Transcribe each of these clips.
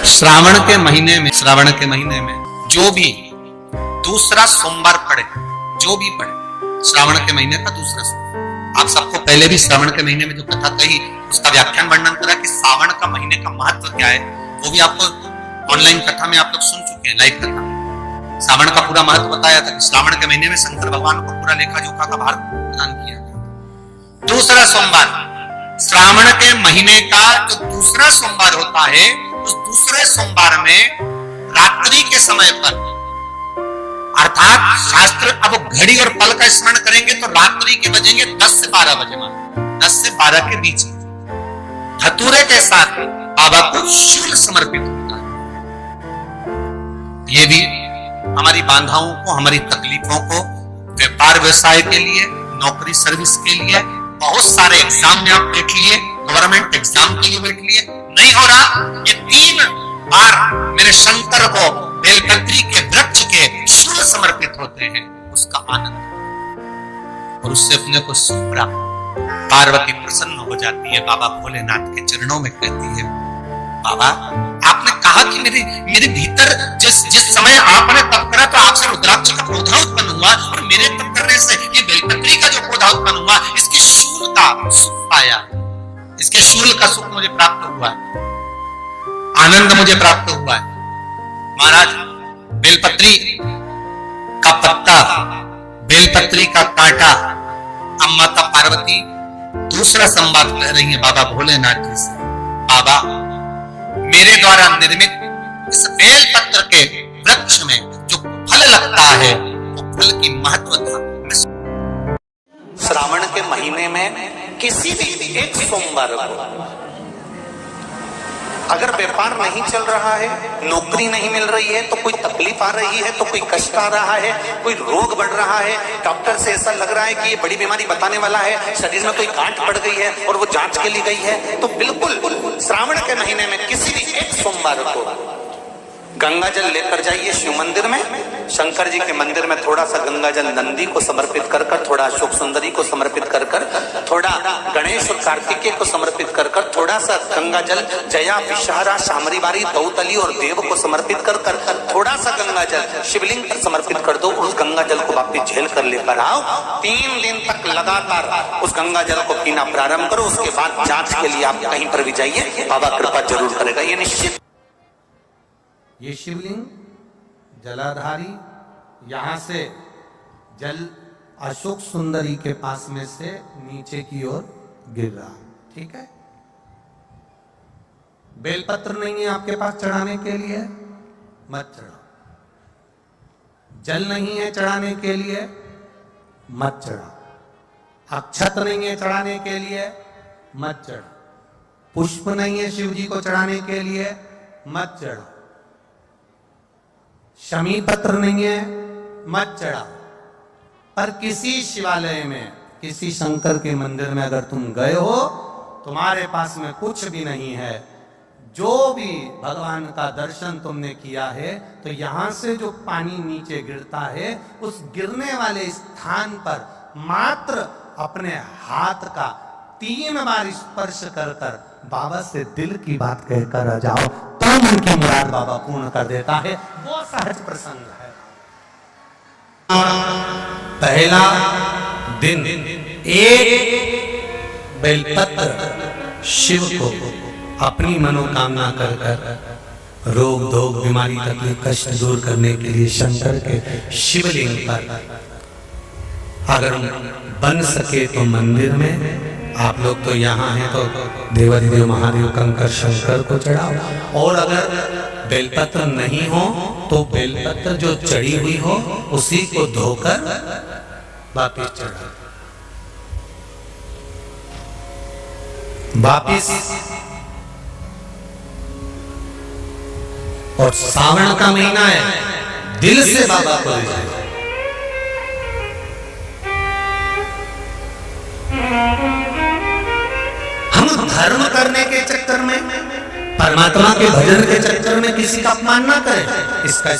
श्रावण के महीने में जो भी दूसरा सोमवार पड़े, जो भी पड़े श्रावण के महीने का दूसरा सोमवार, आप सबको पहले भी श्रावण के महीने में जो कथा कही उसका व्याख्यान वर्णन करा कि श्रावण का महीने का महत्व क्या है, वो भी आपको ऑनलाइन कथा में आप लोग सुन चुके हैं, लाइव कथा में श्रावण का पूरा महत्व बताया था कि श्रावण के महीने में शंकर भगवान को पूरा लेखा जोखा का भार प्रदान किया गया। दूसरा सोमवार श्रावण के महीने का जो दूसरा सोमवार होता है, उस दूसरे सोमवार में रात्रि के समय पर, अर्थात शास्त्र अब घड़ी और पल का स्मरण करेंगे तो रात्रि के बजेंगे 10 से 12 बजे, 10 से 12 के बीच धतूरे के साथ बाबा को शूल समर्पित होता है। ये भी हमारी बाधाओं को, हमारी तकलीफों को, व्यापार व्यवसाय के लिए, नौकरी सर्विस के लिए, बहुत सारे एग्जाम में आप बैठ लिए, गवर्नमेंट एग्जाम के लिए बैठ लिए, नहीं हो रहा, ये 3 बार मेरे शंकर को बेलपत्री के वृक्ष के शूल समर्पित होते हैं, उसका आनंद और उससे अपने को सुख प्राप्त। पार्वती प्रसन्न हो जाती है, बाबा भोलेनाथ के चरणों में कहती है, बाबा आपने कहा कि मेरे भीतर जिस समय आपने तप करा तो आपसे रुद्राक्ष का पौधा उत्पन्न हुआ और मेरे तप करने से ये बेलपत्री का जो पौधा उत्पन्न हुआ, इसके शूल का सुख पाया, इसके शूल का सुख मुझे प्राप्त हुआ, आनंद मुझे प्राप्त हुआ है। महाराज बेलपत्री का पत्ता, बेलपत्री का कांटा, अम्मा का पार्वती दूसरा संवाद कह रही है बाबा भोलेनाथ जी से, बाबा मेरे द्वारा निर्मित इस बेलपत्र के वृक्ष में जो फल लगता है, वो फल की महत्वता श्रावण के महीने में किसी भी एक सोमवार को अगर व्यापार नहीं चल रहा है, नौकरी नहीं मिल रही है, तो कोई तकलीफ आ रही है, तो कोई कष्ट आ रहा है, कोई रोग बढ़ रहा है, डॉक्टर से ऐसा लग रहा है कि ये बड़ी बीमारी बताने वाला है, शरीर में कोई गांठ पड़ गई है और वो जांच के लिए गई है, तो बिल्कुल श्रावण के महीने में किसी भी एक सोमवार को गंगा जल लेकर जाइए शिव मंदिर में, शंकर जी के मंदिर में थोड़ा सा गंगा जल नंदी को समर्पित कर कर, थोड़ा अशोक सुंदरी को समर्पित कर कर, थोड़ा गणेश और कार्तिकेय को समर्पित कर कर, थोड़ा सा गंगा जल जया विषहारा शामरीबारी दौतली और देव को समर्पित कर कर, थोड़ा सा गंगा जल शिवलिंग पर समर्पित कर दो और उस गंगा जल को वापिस झेल कर लेकर आओ। 3 दिन तक लगातार उस गंगा जल को पीना प्रारंभ करो, उसके बाद जांच के लिए आप कहीं पर भी जाइए, बाबा कृपा जरूर करेगा, ये निश्चित। ये शिवलिंग जलाधारी यहां से जल अशोक सुंदरी के पास में से नीचे की ओर गिर रहा, ठीक है। बेलपत्र नहीं है आपके पास चढ़ाने के लिए, मत चढ़ाओ। जल नहीं है चढ़ाने के लिए, मत चढ़ाओ। अक्षत नहीं है चढ़ाने के लिए, मत चढ़ाओ। पुष्प नहीं है शिव जी को चढ़ाने के लिए, मत चढ़ाओ। शमी पत्र नहीं है, मत चढ़ाओ। पर किसी शिवालय में, किसी शंकर के मंदिर में अगर तुम गए हो, तुम्हारे पास में कुछ भी नहीं है, जो भी भगवान का दर्शन तुमने किया है, तो यहां से जो पानी नीचे गिरता है, उस गिरने वाले स्थान पर मात्र अपने हाथ का 3 बार स्पर्श कर कर बाबा से दिल की बात कहकर आ जाओ, तो मन की मुराद बाबा पूर्ण कर देता है। वो सहज प्रसंग है। पहला दिन एक बेलपत्र शिव को अपनी मनोकामना कर कर रोग धोग बीमारी तकलीफ कष्ट दूर करने के लिए शंकर के शिवलिंग पर अगर बन सके तो मंदिर में, आप लोग तो यहाँ हैं तो देवाधिदेव महादेव कंकर शंकर को चढ़ाओ, और अगर बेलपत्र नहीं हो तो बेलपत्र जो चढ़ी हुई हो उसी को धोकर वापिस चढ़ाओ। वापिस और सावन का महीना है, दिल से बाबा को ले जाए। हम धर्म करने के चक्कर में, परमात्मा के भजन के चक्कर में किसी का अपमान ना करें। इसका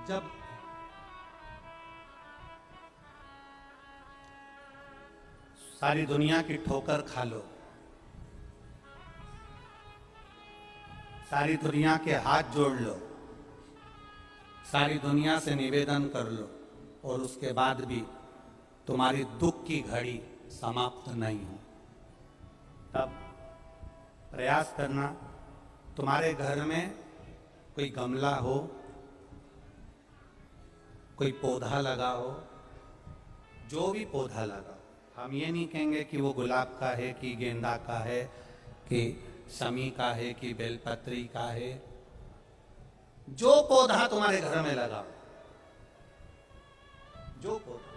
जब सारी दुनिया की ठोकर खा लो, सारी दुनिया के हाथ जोड़ लो, सारी दुनिया से निवेदन कर लो, और उसके बाद भी तुम्हारी दुख की घड़ी समाप्त नहीं हो, तब प्रयास करना तुम्हारे घर में कोई गमला हो, कोई पौधा लगा हो, जो भी पौधा लगा, हम ये नहीं कहेंगे कि वो गुलाब का है कि गेंदा का है कि शमी का है कि बेलपत्री का है, जो पौधा तुम्हारे घर में लगा, जो पौधा,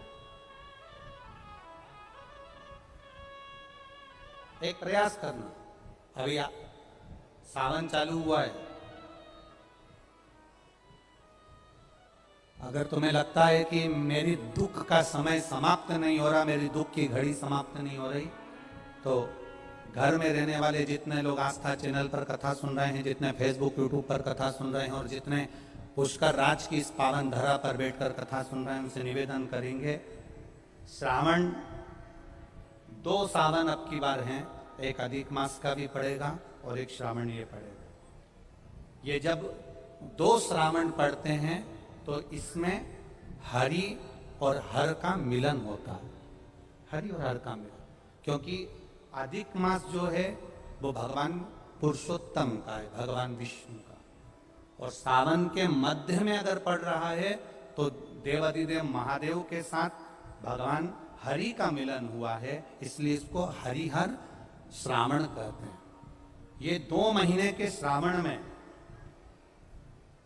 एक प्रयास करना। अभी सावन चालू हुआ है, अगर तुम्हें लगता है कि मेरी दुख का समय समाप्त नहीं हो रहा, मेरी दुख की घड़ी समाप्त नहीं हो रही, तो घर में रहने वाले जितने लोग आस्था चैनल पर कथा सुन रहे हैं, जितने फेसबुक यूट्यूब पर कथा सुन रहे हैं, और जितने पुष्कर राज की इस पावन धरा पर बैठकर कथा सुन रहे हैं, उनसे निवेदन करेंगे, श्रावण 2 सावन अब की बार हैं, एक अधिक मास का भी पड़ेगा और एक श्रावण ये पड़ेगा। ये जब 2 श्रावण पड़ते हैं तो इसमें हरि और हर का मिलन होता है, हरि और हर का मिलन, क्योंकि अधिक मास जो है वो भगवान पुरुषोत्तम का है, भगवान विष्णु का, और सावन के मध्य में अगर पड़ रहा है तो देवाधिदेव महादेव के साथ भगवान हरि का मिलन हुआ है, इसलिए इसको हरिहर श्रावण कहते हैं। ये 2 महीने के श्रावण में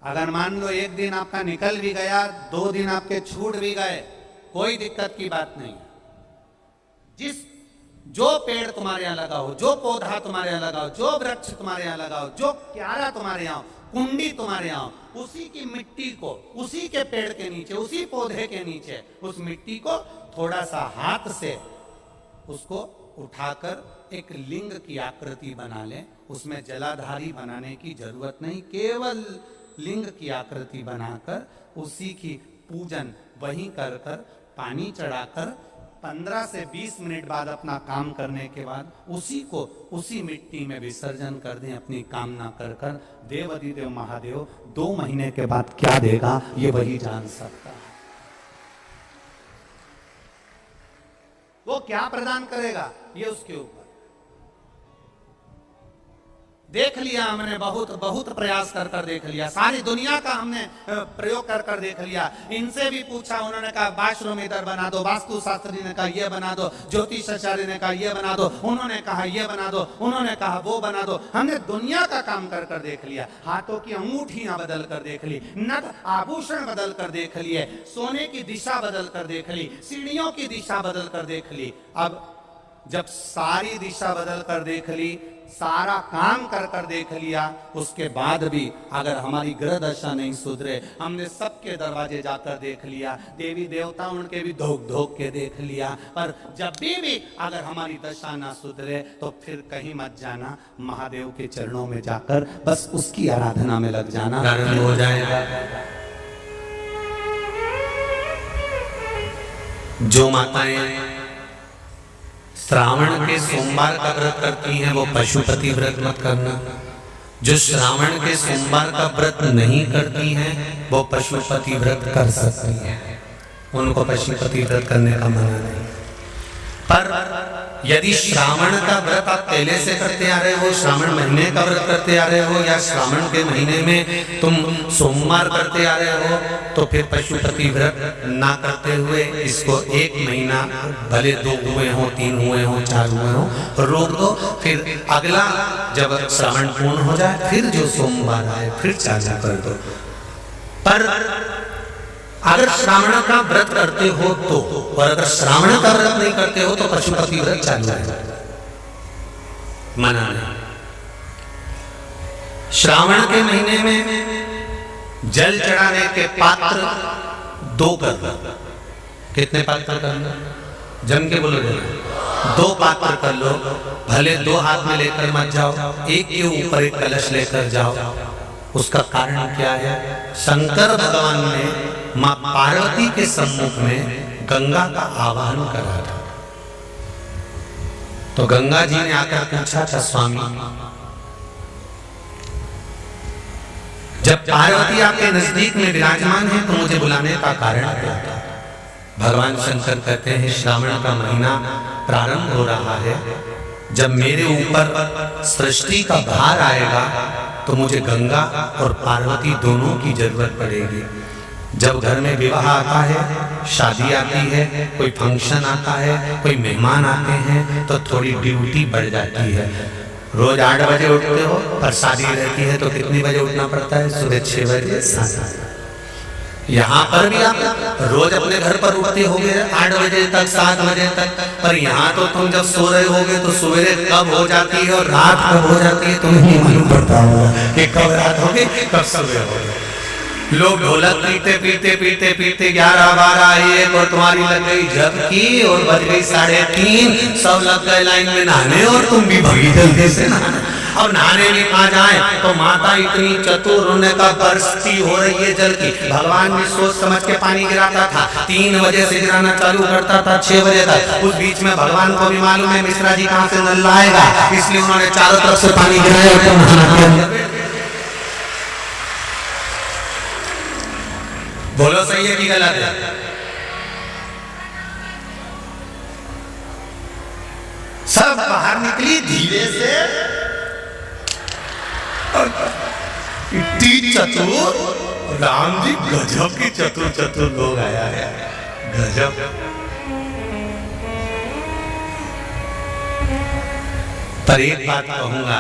अगर मान लो एक दिन आपका निकल भी गया, 2 दिन आपके छूट भी गए, कोई दिक्कत की बात नहीं। जो पेड़ तुम्हारे यहाँ लगा हो, जो पौधा तुम्हारे यहाँ लगा हो, जो वृक्ष तुम्हारे यहाँ लगा हो, जो क्यारा तुम्हारे यहाँ हो, कुंडी तुम्हारे यहाँ हो, उसी की मिट्टी को, उसी के पेड़ के नीचे, उसी पौधे के नीचे, उस मिट्टी को थोड़ा सा हाथ से उसको उठाकर एक लिंग की आकृति बना ले। उसमें जलाधारी बनाने की जरूरत नहीं, केवल लिंग की आकृति बनाकर उसी की पूजन वहीं कर कर पानी चढ़ाकर 15 से 20 मिनट बाद अपना काम करने के बाद उसी को उसी मिट्टी में विसर्जन कर दें, अपनी कामना कर कर। देवाधिदेव महादेव 2 महीने के बाद क्या देगा ये वही जान सकता है। वो क्या प्रदान करेगा ये उसके ऊपर। देख लिया हमने, बहुत प्रयास कर कर देख लिया, सारी दुनिया का हमने प्रयोग कर कर देख लिया। इनसे भी पूछा, उन्होंने कहा वाशरूम इधर बना दो, वास्तु शास्त्री ने कहा ये बना दो, ज्योतिषाचार्य ने कहा ये बना दो, उन्होंने कहा ये बना दो, उन्होंने कहा वो बना दो। हमने दुनिया का काम कर कर देख लिया, हाथों की अंगूठियां बदल कर देख ली, नथ आभूषण बदल कर देख लिए, सोने की दिशा बदल कर देख ली, सीढ़ियों की दिशा बदल कर देख ली। अब जब सारी दिशा बदल कर देख ली, सारा काम कर कर देख लिया, उसके बाद भी अगर हमारी ग्रह दशा नहीं सुधरे, हमने सबके दरवाजे जाकर देख लिया, देवी देवता उनके भी धोख धोख के देख लिया, पर जब भी अगर हमारी दशा ना सुधरे तो फिर कहीं मत जाना, महादेव के चरणों में जाकर बस उसकी आराधना में लग जाना, हो जाएगा। जो माताएं श्रावण के सोमवार का व्रत करती हैं वो पशुपति व्रत मत करना। जो श्रावण के सोमवार का व्रत नहीं करती हैं वो पशुपति व्रत कर सकती हैं, उनको पशुपति व्रत करने का मना नहीं। पर यदि श्रावण का व्रत आप पहले से करते आ रहे हो, श्रावण महीने का व्रत करते आ रहे हो, या श्रावण के महीने में तुम सोमवार करते आ रहे हो, तो फिर पशुपति व्रत ना करते हुए इसको 1 महीना, भले 2 हुए हो, 3 हुए हो, 4 हुए हो, रोक दो। फिर अगला जब श्रावण पूर्ण हो जाए फिर जो सोमवार आए फिर चालू कर दो। पर अगर श्रावण का व्रत करते हो तो, और अगर श्रावण का व्रत नहीं करते हो तो पशुपति व्रत चालू है, मना नहीं। श्रावण के महीने में जल चढ़ाने के पात्र 2 कर लो। कितने पात्र कर लो? जम के बोलो, 2 पात्र कर लो, भले 2 हाथ में लेकर मत जाओ, एक के ऊपर एक कलश लेकर जाओ। उसका कारण क्या है? शंकर भगवान ने मां पार्वती के सम्मुख में गंगा का आवाहन करा था। तो गंगा जी ने आकर पूछा था, स्वामी जब पार्वती आपके नजदीक में विराजमान है तो मुझे बुलाने का कारण क्या था? भगवान शंकर कहते हैं, श्रावण का महीना प्रारंभ हो रहा है, जब मेरे ऊपर सृष्टि का भार आएगा तो मुझे गंगा और पार्वती दोनों की जरूरत पड़ेगी। जब घर में विवाह आता है, शादी आती है, कोई फंक्शन आता है, कोई मेहमान आते हैं तो थोड़ी ड्यूटी बढ़ जाती है। रोज 8 बजे उठते हो, पर शादी रहती है तो कितनी बजे उठना पड़ता है? सुबह 6 बजे 7 बजे। यहाँ पर भी आप रोज अपने घर पर उठते होगे 8 बजे तक 7 बजे तक, पर यहाँ तो तुम जब सो रहे होगे तो सवेरे कब हो जाती है और रात कब हो जाती है तुम्हें नहीं मालूम पड़ता होगा कि कब रात होगी कब सुबह होगी। लोग ढोलक पीते पीते पीते पीते 11, 12, 1 और तुम्हारी लग गई झपकी और बज गई 3:30, सब लग गए लाइन में नहाने और तुम भी भगी जल्दी से नहाने। अब नहाने भी कहा जाए तो माता इतनी चतुर, उन्हें का बरसती हो रही है जल की। भगवान भी सोच समझ के पानी गिराता था, 3 बजे से गिराना चालू करता था 6 बजे तक। उस बीच में भगवान को भी मालूम है मिश्रा जी कहाँ से नल लाएगा, इसलिए उन्होंने चारों तरफ से पानी गिराया और नहाना किया। बोलो सही है कि गलत है? सब बाहर निकली धीरे से, इतनी चतुर राम जी, गजब की चतुर लोग आया है, गजब। पर एक बात कहूंगा,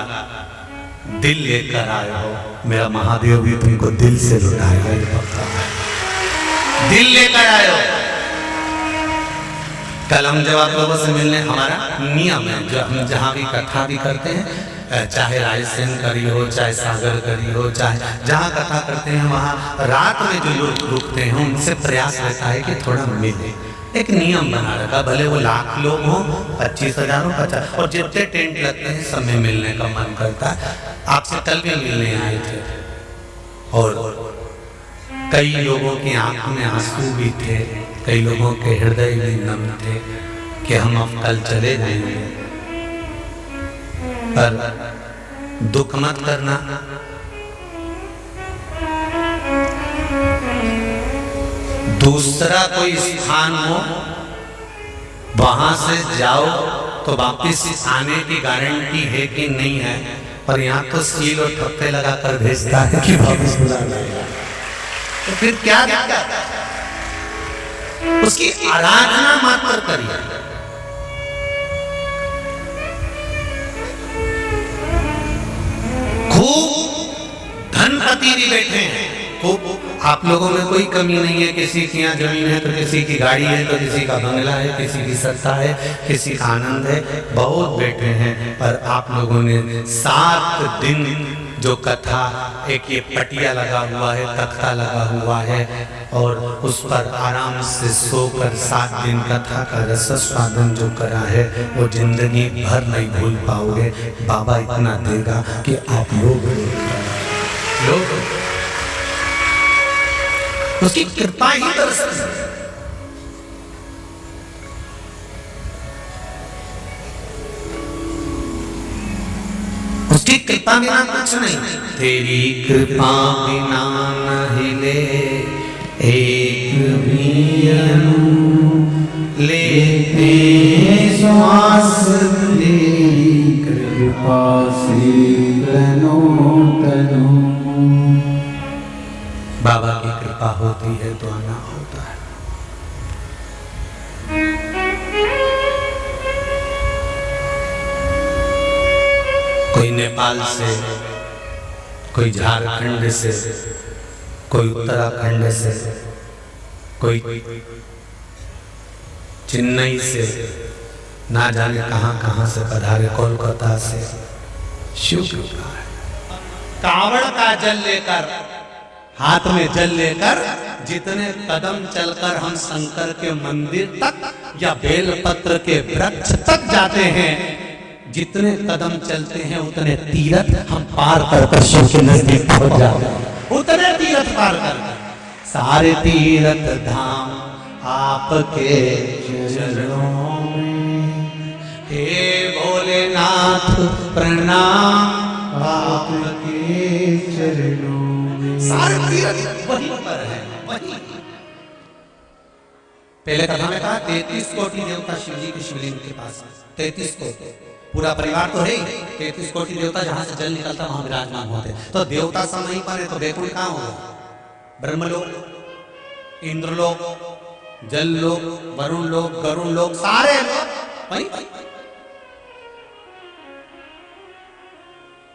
दिल लेकर आए हो, मेरा महादेव भी तुमको दिल से लुटाएगा। दिल लेकर आए हो। कल हम जब आप लोगों से मिलने, हमारा नियम है जो हम जहाँ भी कथा भी करते हैं, चाहे रायसेन करी हो, चाहे सागर करी हो, चाहे जहाँ कथा करते हैं वहाँ रात में जो लोग रुकते हैं उनसे प्रयास रहता है कि थोड़ा मिले। एक नियम बना रखा, भले वो 1,00,000 लोग हों, 25,000 हो, 50, और जितने टेंट लगते हैं सब में मिलने का मन करता है। आपसे कल भी मिलने आए थे और कई लोगों की आंख में आंसू भी थे, कई लोगों के हृदय भी नम थे कि हम अब कल चले जाएंगे। पर दुख मत करना, दूसरा कोई स्थान हो वहां से जाओ तो वापिस आने की गारंटी है कि नहीं है, पर यहाँ तो सील और ठप्पे लगाकर भेजता है कि वापिस बुला लाएगा। तो फिर क्या दिक्कत? उसकी आराधना मात्र करिए। खूब धनपति भी बैठे हैं, खूब, आप लोगों में कोई कमी नहीं है। किसी की यहाँ जमीन है तो किसी की गाड़ी है, तो किसी का बंगला है, किसी की सत्ता है, किसी का आनंद है, बहुत बैठे हैं। पर आप लोगों ने 7 दिन जो कथा, एक ये पटिया लगा हुआ है, तख्ता लगा हुआ है और उस पर आराम से सोकर 7 दिन कथा का रस स्वादन जो करा है वो जिंदगी भर नहीं भूल पाओगे। बाबा इतना देगा कि आप लोग उसकी कृपा ही बरसती है। उसकी कृपा बिना कुछ नहीं, तेरी कृपा बिना न हिले एक भी अणु, लेते श्वास तेरी कृपा से तनो तनो। बाबा की कृपा होती है तो आना होता है। कोई नेपाल से, कोई झारखंड से, कोई उत्तराखंड से, कोई चेन्नई से, ना जाने कहां कहां से पधारे, कोलकाता से। शिव कृपा है। कावड़ का जल लेकर, हाथ में जल लेकर जितने कदम चलकर हम शंकर के मंदिर तक या बेलपत्र के वृक्ष तक जाते हैं, जितने कदम चलते हैं उतने तीर्थ हम पार कर शिव के नजदीक पहुंच जाते हैं। उतने तीर्थ पार कर, सारे तीर्थ धाम आपके चरणों में, हे भोले बोले नाथ प्रणाम आपके चरणों में। सारे तीर्थ वहीं पर है, वहीं। पहले कथा में कहा 33 कोटि देवता शिव जी के शिवलिंग के पास, 33 कोटि, पूरा परिवार तो है ही, 33 कोटि देवता जहां से जल निकलता वहां विराजमान होते। तो देवता सब वहीं पर है, तो वैकुंठ कहां होगा? ब्रह्मलोक, इंद्रलोक, जल लोक, वरुण लोक, गरुण लोक, सारे लोग वहीं।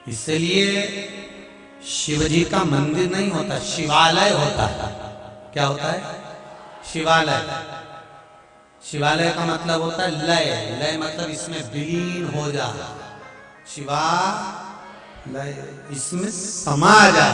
इसलिए शिव जी का मंदिर नहीं होता, शिवालय होता है। क्या होता है? शिवालय। शिवालय का मतलब होता है लय, लय मतलब इसमें विलीन हो जा, शिवा लय इसमें समा जा।